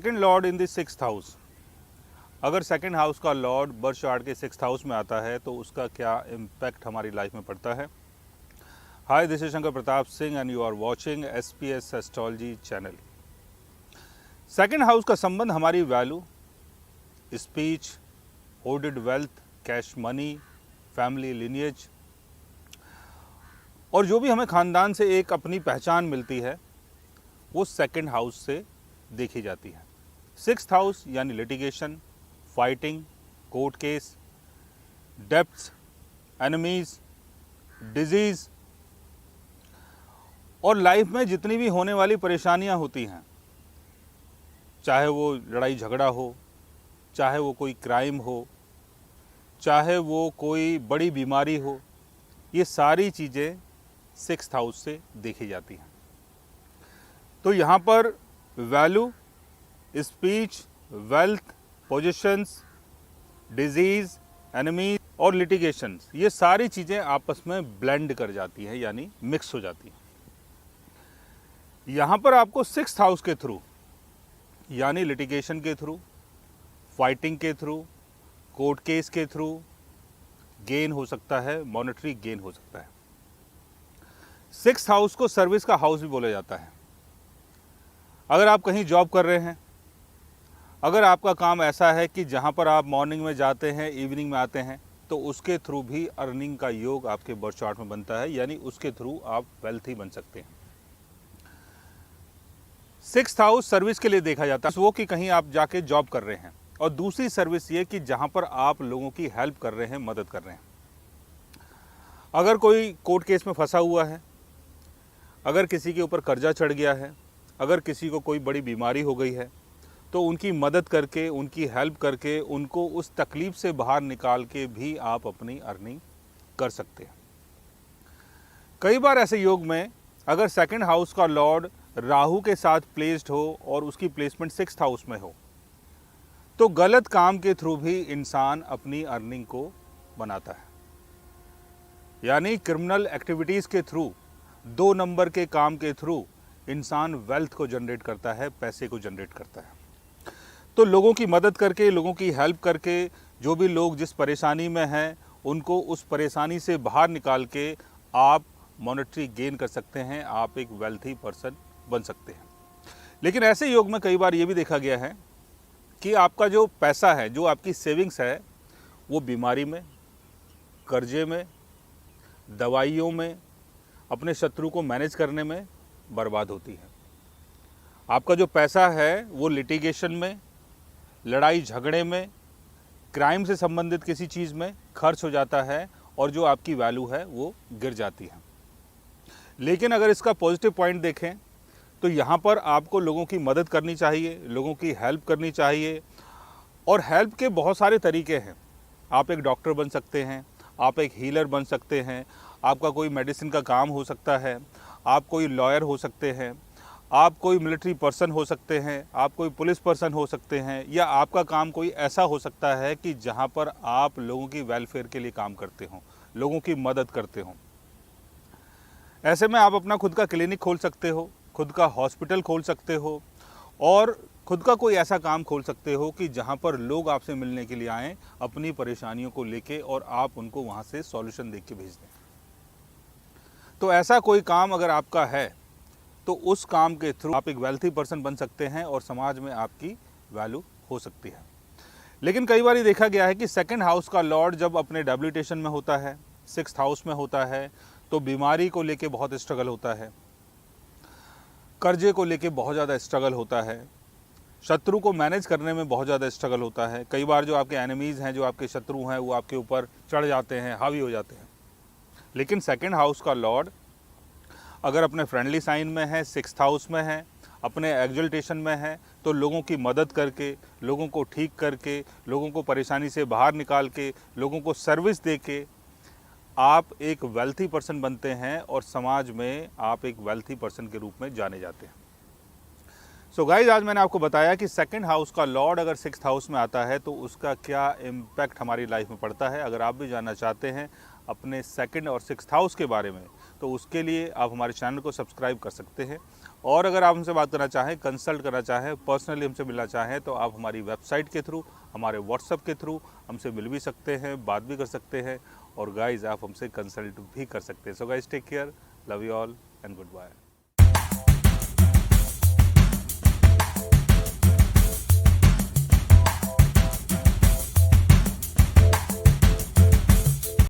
Second Lord in the sixth house. अगर second house का Lord birth chart के sixth house में आता है तो उसका क्या इम्पैक्ट हमारी लाइफ में पड़ता है। Hi, this is Shankar Pratap Singh and you are watching SPS astrology channel. Second house का संबंध हमारी value, speech, hoarded wealth, cash money, family lineage और जो भी हमें खानदान से एक अपनी पहचान मिलती है वो सेकंड हाउस से देखी जाती है। सिक्स्थ हाउस यानी litigation, fighting, court case, debts, enemies, disease और लाइफ में जितनी भी होने वाली परेशानियां होती हैं, चाहे वो लड़ाई झगड़ा हो, चाहे वो कोई क्राइम हो, चाहे वो कोई बड़ी बीमारी हो, ये सारी चीज़ें सिक्स्थ हाउस से देखी जाती हैं। तो यहाँ पर value, speech, wealth, positions, disease, enemy और लिटिगेशंस, ये सारी चीज़ें आपस में ब्लेंड कर जाती हैं यानी मिक्स हो जाती हैं। यहाँ पर आपको सिक्स्थ हाउस के थ्रू यानी लिटिगेशन के थ्रू, फाइटिंग के थ्रू, कोर्ट केस के थ्रू गेन हो सकता है, मॉनेटरी गेन हो सकता है। सिक्स्थ हाउस को सर्विस का हाउस भी बोला जाता है। अगर आप कहीं जॉब कर रहे हैं, अगर आपका काम ऐसा है कि जहां पर आप मॉर्निंग में जाते हैं, इवनिंग में आते हैं, तो उसके थ्रू भी अर्निंग का योग आपके बर्थ चार्ट में बनता है, यानी उसके थ्रू आप वेल्थी बन सकते हैं। सिक्स्थ हाउस सर्विस के लिए देखा जाता है, वो कि कहीं आप जाके जॉब कर रहे हैं, और दूसरी सर्विस ये कि जहां पर आप लोगों की हेल्प कर रहे हैं, मदद कर रहे हैं। अगर कोई कोर्ट केस में फंसा हुआ है, अगर किसी के ऊपर कर्जा चढ़ गया है, अगर किसी को कोई बड़ी बीमारी हो गई है, तो उनकी मदद करके, उनकी हेल्प करके, उनको उस तकलीफ से बाहर निकाल के भी आप अपनी अर्निंग कर सकते हैं। कई बार ऐसे योग में अगर सेकंड हाउस का लॉर्ड राहु के साथ प्लेस्ड हो और उसकी प्लेसमेंट सिक्स्थ हाउस में हो, तो गलत काम के थ्रू भी इंसान अपनी अर्निंग को बनाता है। यानी क्रिमिनल एक्टिविटीज़ के थ्रू, 2 नंबर के काम के थ्रू इंसान वेल्थ को जनरेट करता है, पैसे को जनरेट करता है। तो लोगों की मदद करके, लोगों की हेल्प करके, जो भी लोग जिस परेशानी में हैं उनको उस परेशानी से बाहर निकाल के आप मॉनेटरी गेन कर सकते हैं, आप एक वेल्थी पर्सन बन सकते हैं। लेकिन ऐसे योग में कई बार ये भी देखा गया है कि आपका जो पैसा है, जो आपकी सेविंग्स है, वो बीमारी में, कर्जे में, दवाइयों में, अपने शत्रु को मैनेज करने में बर्बाद होती है। आपका जो पैसा है वो लिटिगेशन में, लड़ाई झगड़े में, क्राइम से संबंधित किसी चीज़ में खर्च हो जाता है और जो आपकी वैल्यू है वो गिर जाती है। लेकिन अगर इसका पॉजिटिव पॉइंट देखें तो यहाँ पर आपको लोगों की मदद करनी चाहिए, लोगों की हेल्प करनी चाहिए, और हेल्प के बहुत सारे तरीके हैं। आप एक डॉक्टर बन सकते हैं, आप एक हीलर बन सकते हैं, आपका कोई मेडिसिन का काम हो सकता है, आप कोई लॉयर हो सकते हैं, आप कोई मिलिट्री पर्सन हो सकते हैं, आप कोई पुलिस पर्सन हो सकते हैं, या आपका काम कोई ऐसा हो सकता है कि जहाँ पर आप लोगों की वेलफेयर के लिए काम करते हों, लोगों की मदद करते हों। ऐसे में आप अपना खुद का क्लिनिक खोल सकते हो, खुद का हॉस्पिटल खोल सकते हो, और खुद का कोई ऐसा काम खोल सकते हो कि जहाँ पर लोग आपसे मिलने के लिए आएँ अपनी परेशानियों को लेके, और आप उनको वहाँ से सॉल्यूशन देख के भेज दें। तो ऐसा कोई काम अगर आपका है तो उस काम के थ्रू आप एक वेल्थी पर्सन बन सकते हैं और समाज में आपकी वैल्यू हो सकती है। लेकिन कई बार ये देखा गया है कि सेकंड हाउस का लॉर्ड जब अपने डेबिलिटेशन में होता है, सिक्स्थ हाउस में होता है, तो बीमारी को लेके बहुत स्ट्रगल होता है, कर्जे को लेके बहुत ज़्यादा स्ट्रगल होता है, शत्रु को मैनेज करने में बहुत ज़्यादा स्ट्रगल होता है। कई बार जो आपके एनिमीज़ हैं, जो आपके शत्रु हैं, वो आपके ऊपर चढ़ जाते हैं, हावी हो जाते हैं। लेकिन सेकंड हाउस का लॉर्ड अगर अपने फ्रेंडली साइन में है, सिक्स्थ हाउस में है, अपने एक्सल्टेशन में है, तो लोगों की मदद करके, लोगों को ठीक करके, लोगों को परेशानी से बाहर निकाल के, लोगों को सर्विस दे के आप एक वेल्थी पर्सन बनते हैं और समाज में आप एक वेल्थी पर्सन के रूप में जाने जाते हैं। सो गाइज, आज मैंने आपको बताया कि सेकंड हाउस का लॉर्ड अगर सिक्स्थ हाउस में आता है तो उसका क्या इम्पैक्ट हमारी लाइफ में पड़ता है। अगर आप भी जानना चाहते हैं अपने सेकंड और सिक्स्थ हाउस के बारे में, तो उसके लिए आप हमारे चैनल को सब्सक्राइब कर सकते हैं। और अगर आप हमसे बात करना चाहें, कंसल्ट करना चाहें, पर्सनली हमसे मिलना चाहें, तो आप हमारी वेबसाइट के थ्रू, हमारे व्हाट्सएप के थ्रू हमसे मिल भी सकते हैं, बात भी कर सकते हैं, और गाइज आप हमसे कंसल्ट भी कर सकते हैं। So guys take care, love you all and good bye.